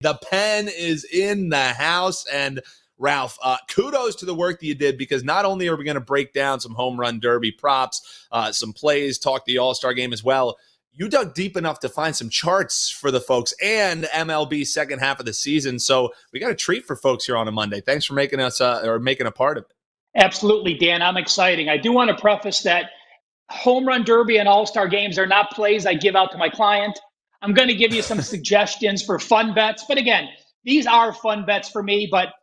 The pen is in the house. And Ralph, kudos to the work that you did, because not only are we going to break down some home run derby props, some plays, talk the All-Star game as well, you dug deep enough to find some charts for the folks and MLB second half of the season. So we got a treat for folks here on a Monday. Thanks for making us making a part of it. Absolutely, Dan. I'm exciting. I do want to preface that home run derby and all-star games are not plays I give out to my client. I'm going to give you some suggestions for fun bets. But again, these are fun bets for me. But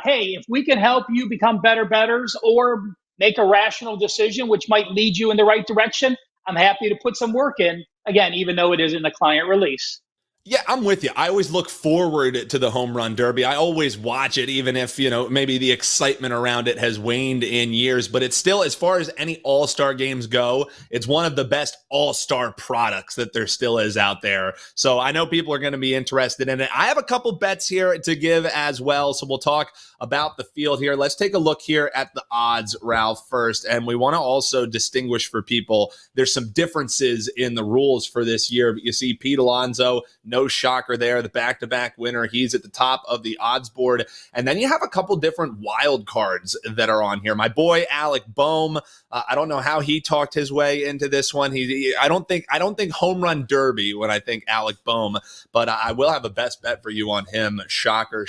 hey, if we can help you become better bettors or make a rational decision, which might lead you in the right direction, I'm happy to put some work in. Again, even though it isn't a client release. Yeah, I'm with you. I always look forward to the home run derby. I always watch it, even if, maybe the excitement around it has waned in years. But it's still, as far as any all-star games go, it's one of the best all-star products that there still is out there. So I know people are going to be interested in it. I have a couple bets here to give as well. So we'll talk about the field here. Let's take a look here at the odds, Ralph, first. And we want to also distinguish for people, there's some differences in the rules for this year. But you see Pete Alonso, no shocker there, the back-to-back winner. He's at the top of the odds board. And then you have a couple different wild cards that are on here. My boy Alec Boehm, I don't know how he talked his way into this one. I don't think home run derby when I think Alec Boehm, but I will have a best bet for you on him. Shocker,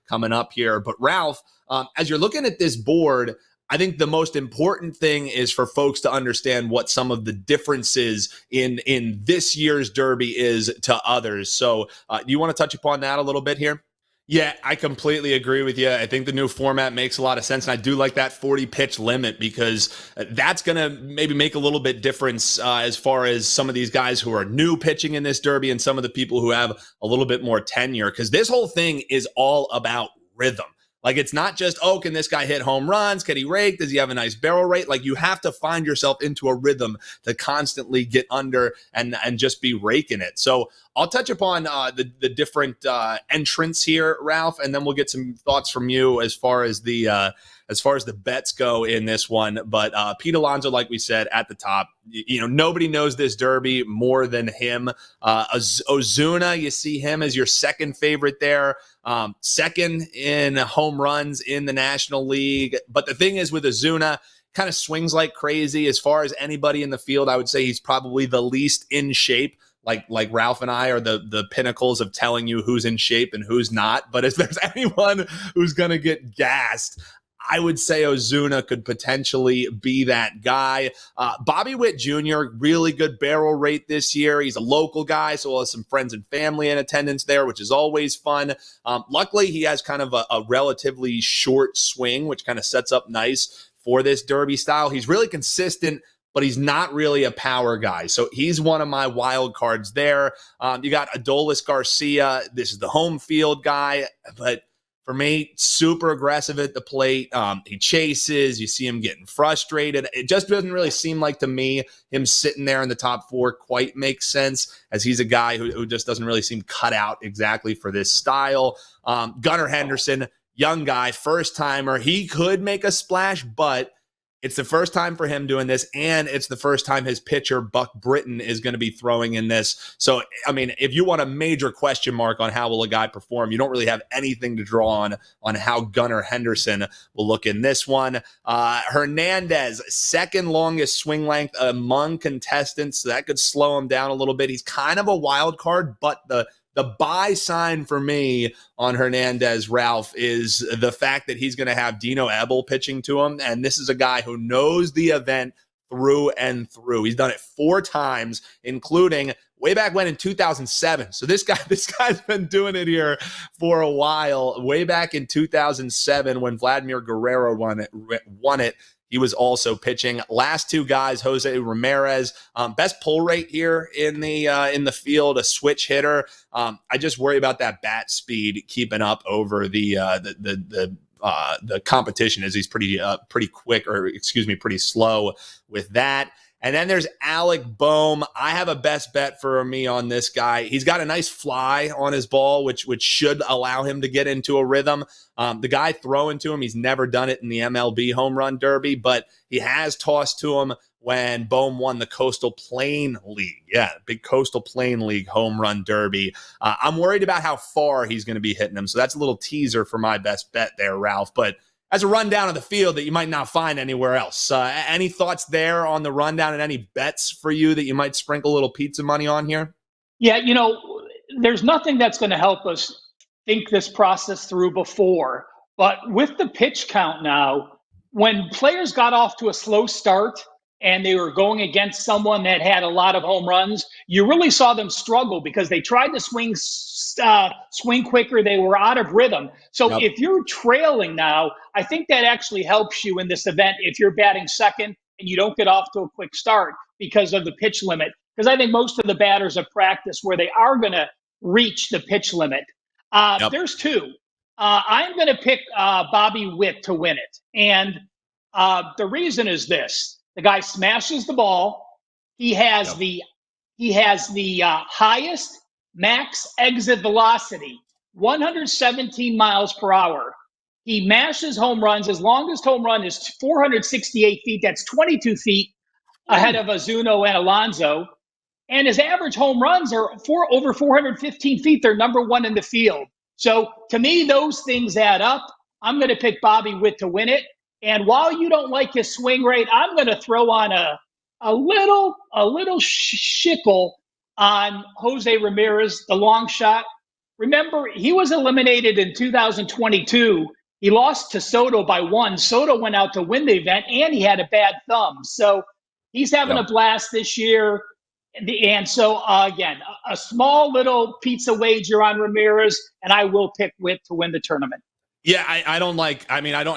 coming up here. But Ralph, as you're looking at this board, I think the most important thing is for folks to understand what some of the differences in this year's Derby is to others. So do you want to touch upon that a little bit here? Yeah, I completely agree with you. I think the new format makes a lot of sense. And I do like that 40 pitch limit, because that's going to maybe make a little bit difference as far as some of these guys who are new pitching in this Derby and some of the people who have a little bit more tenure, because this whole thing is all about rhythm. Like, it's not just, can this guy hit home runs? Can he rake? Does he have a nice barrel rate? Like, you have to find yourself into a rhythm to constantly get under and just be raking it. So I'll touch upon the different entrants here, Ralph, and then we'll get some thoughts from you as far as the bets go in this one. But Pete Alonso, like we said, at the top. Nobody knows this Derby more than him. Ozuna, you see him as your second favorite there. Second in home runs in the National League. But the thing is, with Ozuna, kind of swings like crazy. As far as anybody in the field, I would say he's probably the least in shape. Like Ralph and I are the pinnacles of telling you who's in shape and who's not. But if there's anyone who's going to get gassed, I would say Ozuna could potentially be that guy. Bobby Witt Jr., really good barrel rate this year. He's a local guy, so we'll have some friends and family in attendance there, which is always fun. Luckily, he has kind of a relatively short swing, which kind of sets up nice for this Derby style. He's really consistent, but he's not really a power guy. So he's one of my wild cards there. You got Adolis Garcia. This is the home field guy, but for me, super aggressive at the plate. He chases. You see him getting frustrated. It just doesn't really seem like, to me, him sitting there in the top four quite makes sense, as he's a guy who just doesn't really seem cut out exactly for this style. Gunnar Henderson, young guy, first-timer. He could make a splash, but it's the first time for him doing this, and it's the first time his pitcher, Buck Britton, is going to be throwing in this. So, I mean, if you want a major question mark on how will a guy perform, you don't really have anything to draw on how Gunnar Henderson will look in this one. Hernandez, second longest swing length among contestants, so that could slow him down a little bit. He's kind of a wild card, but the buy sign for me on Hernandez, Ralph, is the fact that he's going to have Dino Ebel pitching to him. And this is a guy who knows the event through and through. He's done it 4 times, including way back when in 2007. So this guy's been doing it here for a while. Way back in 2007 when Vladimir Guerrero won it. He was also pitching. Last 2 guys, Jose Ramirez, best pull rate here in the field, a switch hitter. I just worry about that bat speed keeping up over the competition, as he's pretty quick, or pretty slow with that. And then there's Alec Boehm. I have a best bet for me on this guy. He's got a nice fly on his ball, which should allow him to get into a rhythm. The guy throwing to him, he's never done it in the MLB Home Run Derby, but he has tossed to him when Bohm won the Coastal Plain League. Yeah, big Coastal Plain League home run derby. I'm worried about how far he's going to be hitting them. So that's a little teaser for my best bet there, Ralph. But as a rundown of the field that you might not find anywhere else. Any thoughts there on the rundown and any bets for you that you might sprinkle a little pizza money on here? Yeah, there's nothing that's going to help us think this process through before. But with the pitch count now, when players got off to a slow start and they were going against someone that had a lot of home runs, you really saw them struggle because they tried to swing quicker. They were out of rhythm. So Yep. if you're trailing now, I think that actually helps you in this event if you're batting second and you don't get off to a quick start because of the pitch limit. Because I think most of the batters have practiced where they are going to reach the pitch limit. Yep. There's two. I'm going to pick Bobby Witt to win it. And the reason is this. The guy smashes the ball. He has the highest max exit velocity, 117 miles per hour. He mashes home runs. His longest home run is 468 feet. That's 22 feet ahead of Azuno and Alonso. And his average home runs are over 415 feet. They're number one in the field. So to me, those things add up. I'm going to pick Bobby Witt to win it. And while you don't like his swing rate, I'm going to throw on a little shickle on Jose Ramirez, the long shot. Remember, he was eliminated in 2022. He lost to Soto by 1. Soto went out to win the event, and he had a bad thumb. So he's having a blast this year. And so, again, a small little pizza wager on Ramirez, and I will pick Witt to win the tournament. Yeah, I don't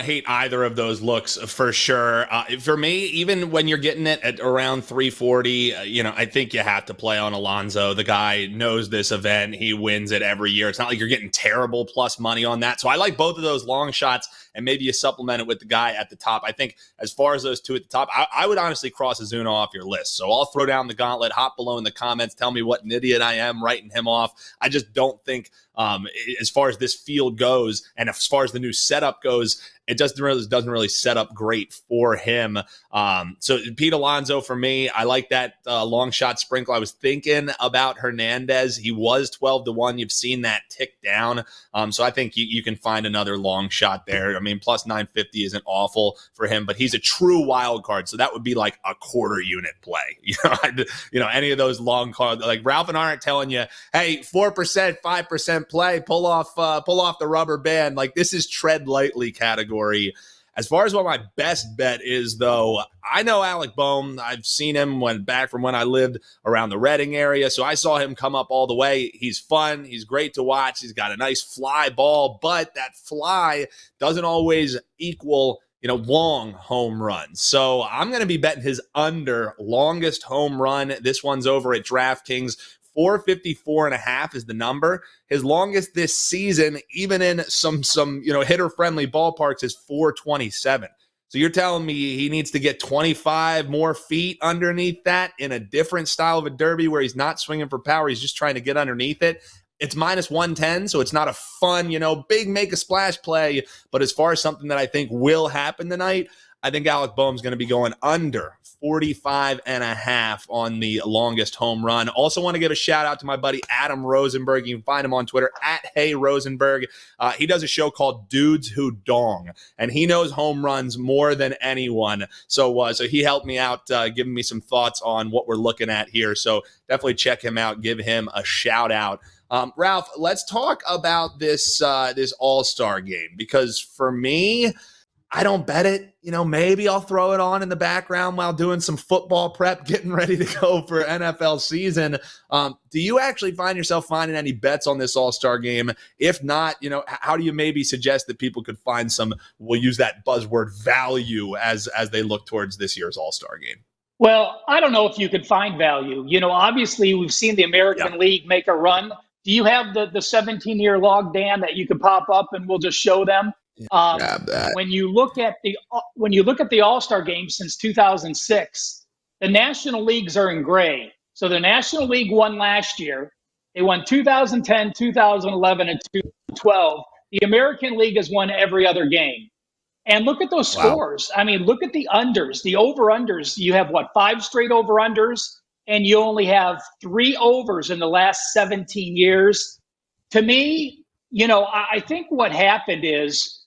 hate either of those looks for sure. For me, even when you're getting it at around 340, I think you have to play on Alonso. The guy knows this event. He wins it every year. It's not like you're getting terrible plus money on that. So I like both of those long shots, and maybe you supplement it with the guy at the top. I think as far as those two at the top, I would honestly cross Azuno off your list. So I'll throw down the gauntlet, hop below in the comments, tell me what an idiot I am writing him off. I just don't think as far as this field goes, and as far as the new setup goes, it doesn't really set up great for him. So Pete Alonso for me, I like that long shot sprinkle. I was thinking about Hernandez. He was 12-1. You've seen that tick down. So I think you can find another long shot there. I mean, plus 950 isn't awful for him, but he's a true wild card. So that would be like a quarter unit play. Any of those long cards, like Ralph and I aren't telling you, hey, 4%, 5% play, pull off the rubber band. Like, this is tread lightly category. As far as what my best bet is, though, I know Alec Bohm. I've seen him back from when I lived around the Reading area, so I saw him come up all the way. He's fun. He's great to watch. He's got a nice fly ball, but that fly doesn't always equal long home runs. So I'm going to be betting his under longest home run. This one's over at DraftKings. 454.5 is the number. His longest this season, even in some hitter-friendly ballparks, is 427. So you're telling me he needs to get 25 more feet underneath that in a different style of a derby where he's not swinging for power, he's just trying to get underneath it. It's minus 110, so it's not a fun, big make-a-splash play. But as far as something that I think will happen tonight, I think Alec Bohm's going to be going under 45.5 on the longest home run. Also want to give a shout out to my buddy Adam Rosenberg. You can find him on Twitter at Hey Rosenberg. He does a show called Dudes Who Dong, and he knows home runs more than anyone. So he helped me out, giving me some thoughts on what we're looking at here. So definitely check him out. Give him a shout out. Ralph, let's talk about this All-Star game, because for me, I don't bet it. Maybe I'll throw it on in the background while doing some football prep, getting ready to go for NFL season. Do you actually find yourself finding any bets on this All-Star game? If not, how do you maybe suggest that people could find some, we'll use that buzzword, value as they look towards this year's All-Star game? Well, I don't know if you could find value. Obviously we've seen the American League make a run. Do you have the 17-year log, Dan, that you could pop up and we'll just show them? When you look at the All-Star game since 2006, the National Leagues are in gray. So the National League won last year. They won 2010, 2011, and 2012. The American League has won every other game. And look at those Wow. scores. I mean, look at the unders, the over-unders. You have what, 5 straight over-unders, and you only have 3 overs in the last 17 years. To me, I think what happened is,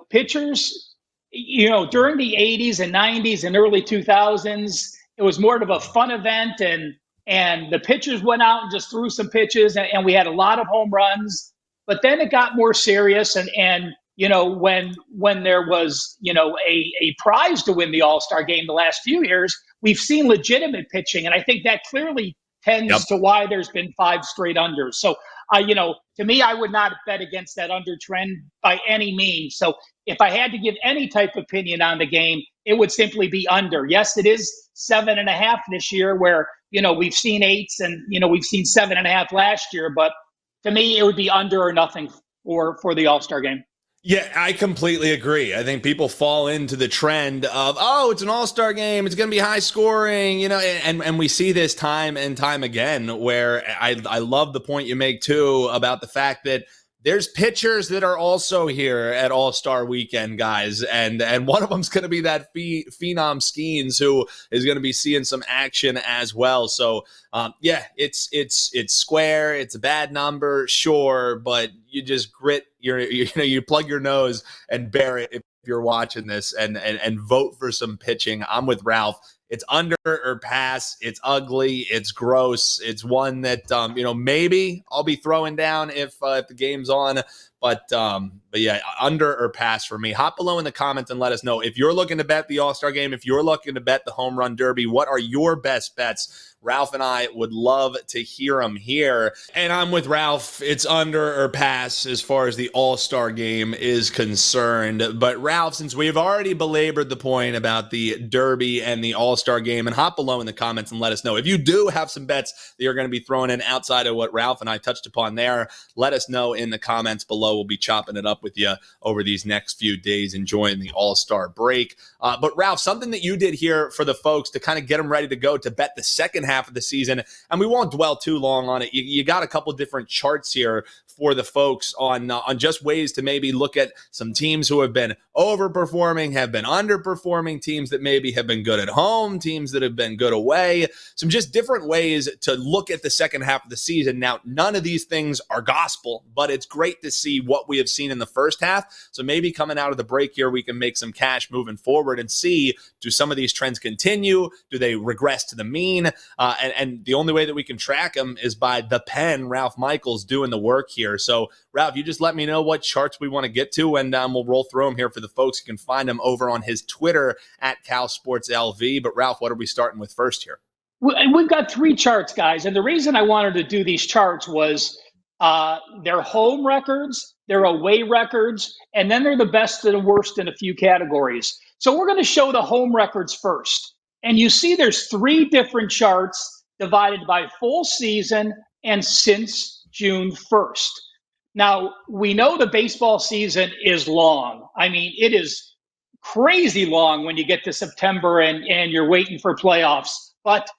pitchers, during the 80s and 90s and early 2000s, it was more of a fun event, and the pitchers went out and just threw some pitches, and we had a lot of home runs. But then it got more serious, and when there was a prize to win the All-Star game the last few years, we've seen legitimate pitching, and I think that clearly Yep. tends to why there's been 5 straight unders. So to me, I would not bet against that under trend by any means. So if I had to give any type of opinion on the game, it would simply be under. Yes, it is 7.5 this year, where we've seen 8s and we've seen 7.5 last year. But to me, it would be under or nothing for the All-Star game. Yeah, I completely agree. I think people fall into the trend of, oh, it's an all-star game, it's going to be high scoring, and we see this time and time again, where I love the point you make too about the fact that there's pitchers that are also here at All-Star Weekend, guys, and one of them's going to be that Phenom Skeens, who is going to be seeing some action as well. So, yeah, it's square. It's a bad number, sure, but you just grit you plug your nose and bear it if you're watching this, and vote for some pitching. I'm with Ralph. It's under or pass. It's ugly. It's gross. It's one that maybe I'll be throwing down if the game's on. But yeah, under or pass for me. Hop below in the comments and let us know if you're looking to bet the All-Star game, if you're looking to bet the Home Run Derby. What are your best bets? Ralph and I would love to hear them here. And I'm with Ralph. It's under or pass as far as the All-Star game is concerned. But Ralph, since we've already belabored the point about the Derby and the All-Star game, and hop below in the comments and let us know. If you do have some bets that you're going to be throwing in outside of what Ralph and I touched upon there, let us know in the comments below. We'll be chopping it up with you over these next few days, enjoying the All-Star break. But Ralph, something that you did here for the folks to kind of get them ready to go to bet the second half of the season, and we won't dwell too long on it. You got a couple different charts here for the folks on just ways to maybe look at some teams who have been overperforming, have been underperforming, teams that maybe have been good at home, teams that have been good away, some just different ways to look at the second half of the season. Now, none of these things are gospel, but it's great to see what we have seen in the first half. So maybe coming out of the break here, we can make some cash moving forward and see, do some of these trends continue? Do they regress to the mean? And the only way that we can track them is by the pen, Ralph Michaels, doing the work here. So, Ralph, you just let me know what charts we want to get to, and we'll roll through them here for the folks. You can find them over on his Twitter at CalSportsLV. But, Ralph, what are we starting with first here? We've got 3 charts, guys. And the reason I wanted to do these charts was their home records, their away records, and then they're the best and the worst in a few categories. So we're going to show the home records first. And you see there's 3 different charts divided by full season and since June 1st. Now, we know the baseball season is long. I mean, it is crazy long when you get to September and you're waiting for playoffs. But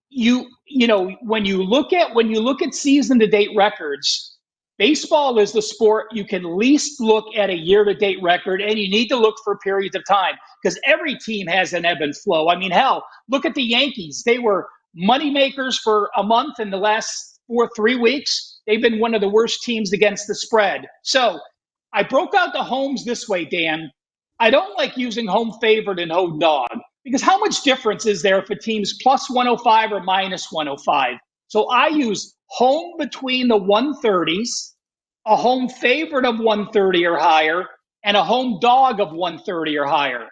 when you look at season to date records, baseball is the sport you can least look at a year to date record, and you need to look for periods of time because every team has an ebb and flow. I mean, hell, look at the Yankees. They were moneymakers for a month. In the last 3 weeks, they've been one of the worst teams against the spread. So I broke out the homes this way, Dan. I don't like using home favorite and home dog because how much difference is there if a team's plus 105 or minus 105? So I use home between the 130s, a home favorite of 130 or higher, and a home dog of 130 or higher.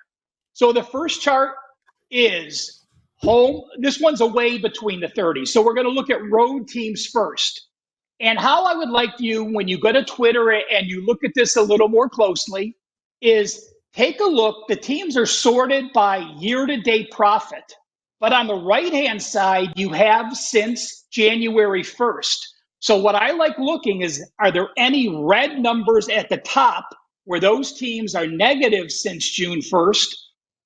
So the first chart is home. This one's away between the 30s. So we're going to look at road teams first. And how I would like you, when you go to Twitter and you look at this a little more closely, is take a look. The teams are sorted by year-to-date profit. But on the right-hand side, you have since January 1st. So what I like looking is, are there any red numbers at the top where those teams are negative since June 1st?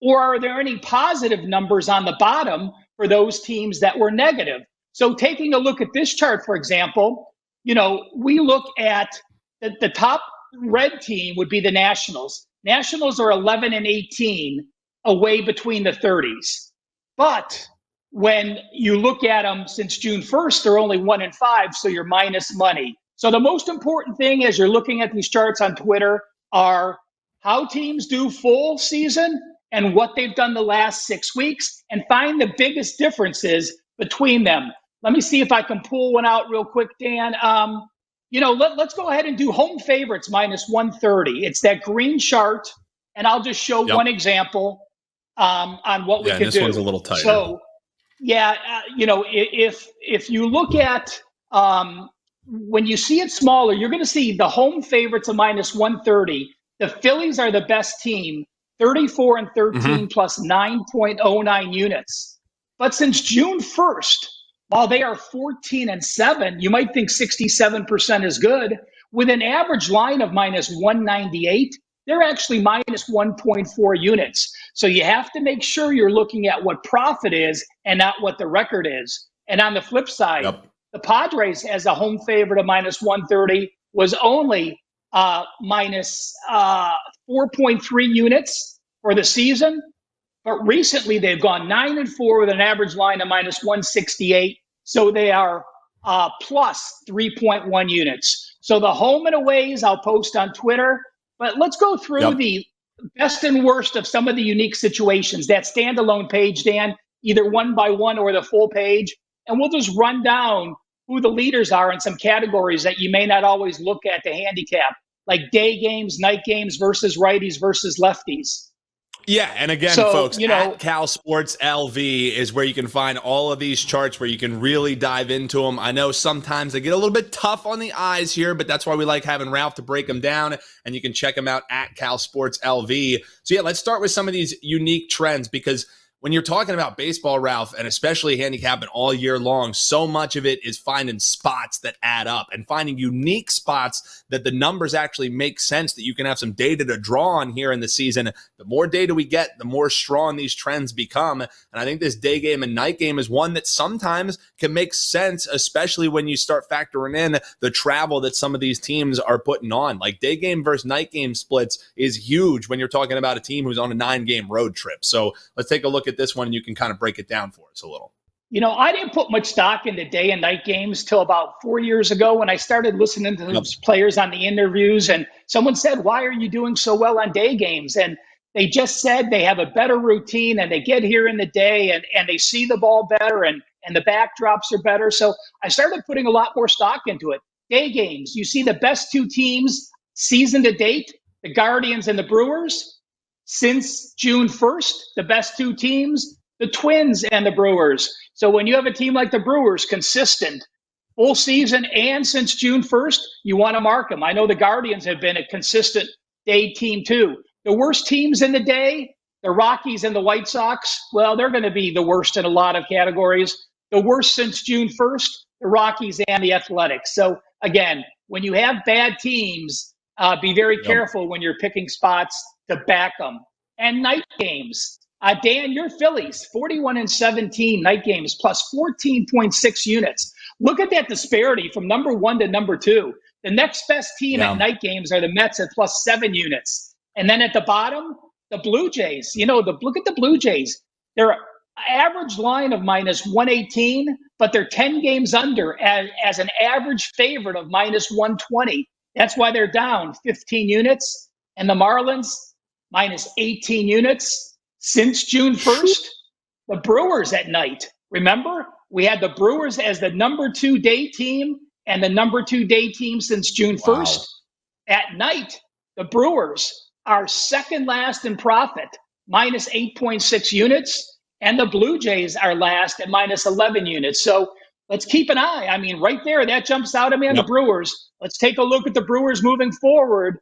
Or are there any positive numbers on the bottom for those teams that were negative? So taking a look at this chart, for example, we look at the top red team would be the Nationals. Nationals are 11-18 away between the 30s. But when you look at them since June 1st, they're only 1-5, so you're minus money. So the most important thing as you're looking at these charts on Twitter are how teams do full season and what they've done the last 6 weeks, and find the biggest differences between them. Let me see if I can pull one out real quick, Dan. Let's go ahead and do home favorites minus 130. It's that green chart, and I'll just show one example on what we can do. This one's a little tighter. So, if you look at when you see it smaller, you're going to see the home favorites of minus 130. The Phillies are the best team, 34-13 plus 9.09 units. But since June 1st, while they are 14-7, you might think 67% is good. With an average line of minus 198, they're actually minus 1.4 units. So you have to make sure you're looking at what profit is and not what the record is. And on the flip side, the Padres as a home favorite of minus 130 was only minus 4.3 units for the season. But recently they've gone 9-4 with an average line of minus 168. So they are plus 3.1 units. So the home and aways I'll post on Twitter. But let's go through the best and worst of some of the unique situations. That standalone page, Dan, either one by one or the full page. And we'll just run down who the leaders are in some categories that you may not always look at to handicap, like day games, night games versus righties versus lefties. Yeah, and again, folks, at Cal Sports LV is where you can find all of these charts where you can really dive into them. I know sometimes they get a little bit tough on the eyes here, but that's why we like having Ralph to break them down, and you can check them out at Cal Sports LV. So yeah, let's start with some of these unique trends, because when you're talking about baseball, Ralph, and especially handicapping all year long, so much of it is finding spots that add up and finding unique spots that the numbers actually make sense, that you can have some data to draw on here in the season. The more data we get, the more strong these trends become. And I think this day game and night game is one that sometimes can make sense, especially when you start factoring in the travel that some of these teams are putting on. Like day game versus night game splits is huge when you're talking about a team who's on a 9-game road trip. So let's take a look at this one, and you can kind of break it down for us a little. I didn't put much stock into day and night games till about 4 years ago when I started listening to those players on the interviews, and someone said, "Why are you doing so well on day games?" And they just said they have a better routine and they get here in the day and they see the ball better and the backdrops are better. So I started putting a lot more stock into it. Day games, you see the best two teams season to date, the Guardians and the Brewers. Since June 1st, the best two teams, the Twins and the Brewers. So when you have a team like the Brewers, consistent, full season, and since June 1st, you want to mark them. I know the Guardians have been a consistent day team too. The worst teams in the day, the Rockies and the White Sox, well, they're going to be the worst in a lot of categories. The worst since June 1st, the Rockies and the Athletics. So again, when you have bad teams, be very careful when you're picking spots to back them. And night games. Dan, your Phillies, 41-17 night games plus 14.6 units. Look at that disparity from number 1 to number 2. The next best team at night games are the Mets at plus 7 units. And then at the bottom, the Blue Jays. Look at the Blue Jays. Their average line of minus 118, but they're 10 games under as an average favorite of minus 120. That's why they're down 15 units. And the Marlins, minus 18 units. Since June 1st, the Brewers at night. Remember, we had the Brewers as the number 2 day team and the number 2 day team since June 1st. Wow. At night, the Brewers are second last in profit, minus 8.6 units, and the Blue Jays are last at minus 11 units. So let's keep an eye. I mean, right there, that jumps out at me on the Brewers. Let's take a look at the Brewers moving forward.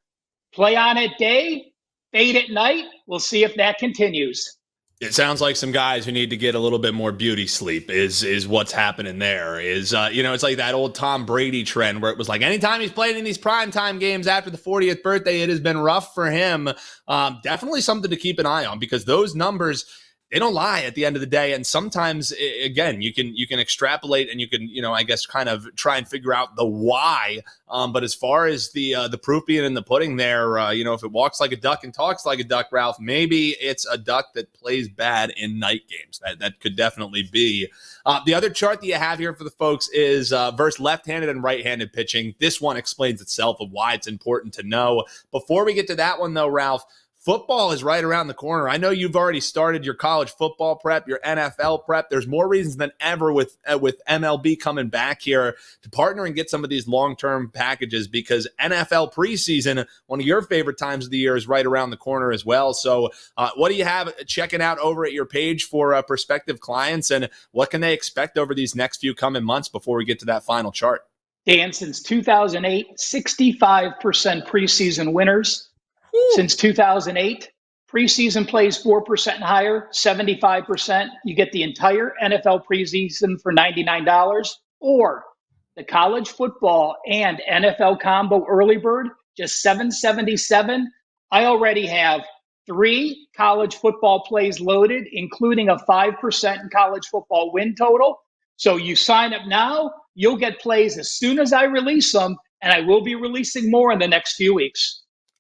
Play on at day, fade at night. We'll see if that continues. It sounds like some guys who need to get a little bit more beauty sleep is what's happening there. It's like that old Tom Brady trend where it was like anytime he's played in these primetime games after the 40th birthday, it has been rough for him. Definitely something to keep an eye on, because those numbers, they don't lie at the end of the day. And sometimes, again, you can extrapolate and you can, I guess, kind of try and figure out the why. But as far as the proof being in the pudding there, if it walks like a duck and talks like a duck, Ralph, maybe it's a duck that plays bad in night games. That could definitely be. The other chart that you have here for the folks is versus left-handed and right-handed pitching. This one explains itself of why it's important to know. Before we get to that one, though, Ralph, football is right around the corner. I know you've already started your college football prep, your NFL prep. There's more reasons than ever with MLB coming back here to partner and get some of these long-term packages, because NFL preseason, one of your favorite times of the year, is right around the corner as well. So what do you have checking out over at your page for prospective clients, and what can they expect over these next few coming months before we get to that final chart? Dan, since 2008, 65% preseason winners. Since 2008, preseason plays 4% and higher, 75%. You get the entire NFL preseason for $99, or the college football and NFL combo early bird, just $777. I already have 3 college football plays loaded, including a 5% in college football win total. So you sign up now, you'll get plays as soon as I release them, and I will be releasing more in the next few weeks.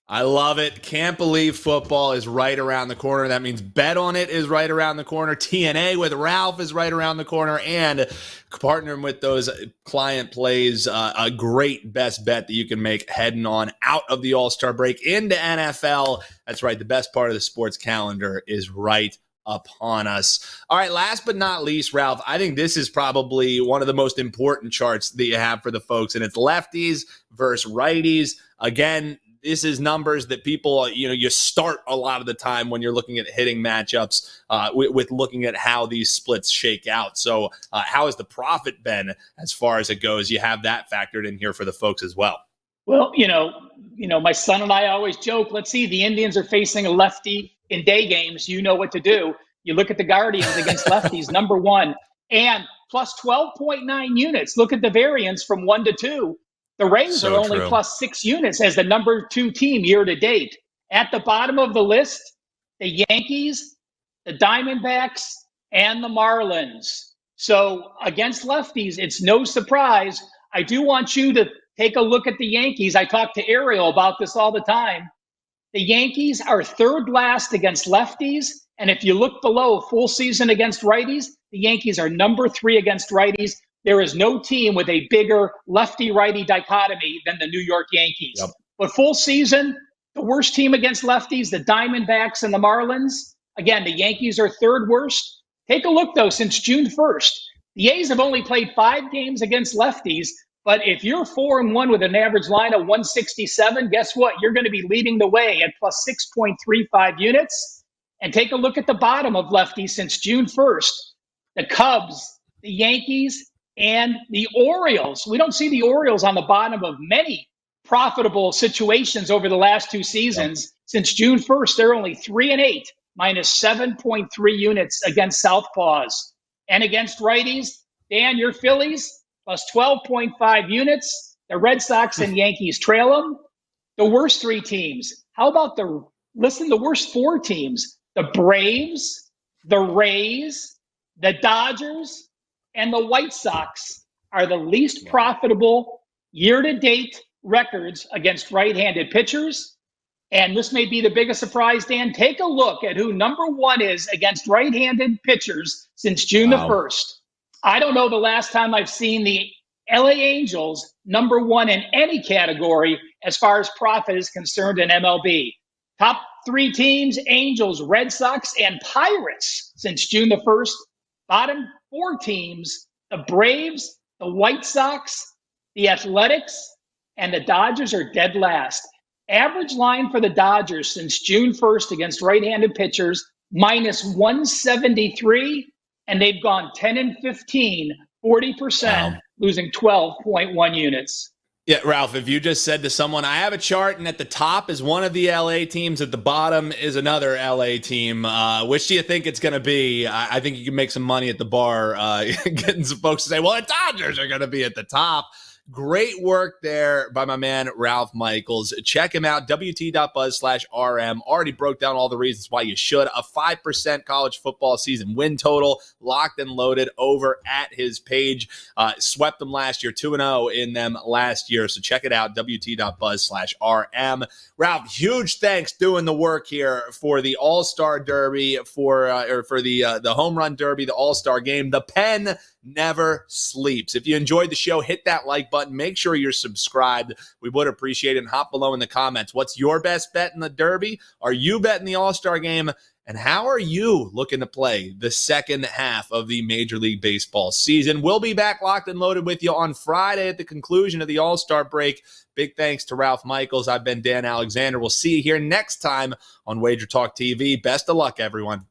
I love it. Can't believe football is right around the corner. That means Bet On It is right around the corner. TNA with Ralph is right around the corner. And partnering with those client plays, a great best bet that you can make heading on out of the All-Star break into NFL. That's right. The best part of the sports calendar is right upon us. All right, last but not least, Ralph, I think this is probably one of the most important charts that you have for the folks, and it's lefties versus righties. Again, this is numbers that people, you start a lot of the time when you're looking at hitting matchups with looking at how these splits shake out. So how has the profit been as far as it goes? You have that factored in here for the folks as well. Well, my son and I always joke, let's see, the Indians are facing a lefty in day games. You know what to do. You look at the Guardians against lefties, number 1, and plus 12.9 units. Look at the variance from 1 to 2. The Rays are only plus 6 units as the number 2 team year to date. At the bottom of the list, the Yankees, the Diamondbacks, and the Marlins. So against lefties, it's no surprise. I do want you to take a look at the Yankees. I talk to Ariel about this all the time. The Yankees are 3rd last against lefties. And if you look below full season against righties, the Yankees are number 3 against righties. There is no team with a bigger lefty-righty dichotomy than the New York Yankees. Yep. But full season, the worst team against lefties, the Diamondbacks and the Marlins. Again, the Yankees are 3rd worst. Take a look, though, since June 1st. The A's have only played 5 games against lefties, but if you're 4-1 with an average line of 167, guess what? You're going to be leading the way at plus 6.35 units. And take a look at the bottom of lefties since June 1st. The Cubs, the Yankees, and the Orioles. We don't see the Orioles on the bottom of many profitable situations over the last 2 seasons. Yep. Since June 1st, they're only 3-8, minus 7.3 units against southpaws. And against righties, Dan, your Phillies, plus 12.5 units. The Red Sox and Yankees trail them. The worst 3 teams. How about the worst 4 teams? The Braves, the Rays, the Dodgers, and the White Sox are the least profitable year-to-date records against right-handed pitchers. And this may be the biggest surprise, Dan. Take a look at who number 1 is against right-handed pitchers since June the 1st. I don't know the last time I've seen the LA Angels number 1 in any category as far as profit is concerned in MLB. Top 3 teams, Angels, Red Sox, and Pirates since June the 1st. Bottom 4 teams, the Braves, the White Sox, the Athletics, and the Dodgers are dead last. Average line for the Dodgers since June 1st against right-handed pitchers, minus 173, and they've gone 10-15, 40%, losing 12.1 units. Yeah, Ralph, if you just said to someone, I have a chart, and at the top is one of the LA teams, at the bottom is another LA team, which do you think it's going to be? I think you can make some money at the bar getting some folks to say, well, the Dodgers are going to be at the top. Great work there by my man, Ralph Michaels. Check him out, wt.buzz/RM. Already broke down all the reasons why you should. A 5% college football season win total, locked and loaded over at his page. Swept them last year, 2-0 in them last year. So check it out, wt.buzz/RM. Ralph, huge thanks doing the work here for the All-Star Derby, for the Home Run Derby, the All-Star Game. The pen never sleeps. If you enjoyed the show, hit that like button. Make sure you're subscribed. We would appreciate it. And hop below in the comments. What's your best bet in the Derby? Are you betting the All-Star Game? And how are you looking to play the second half of the Major League Baseball season? We'll be back locked and loaded with you on Friday at the conclusion of the All-Star break. Big thanks to Ralph Michaels. I've been Dan Alexander. We'll see you here next time on WagerTalk TV. Best of luck, everyone.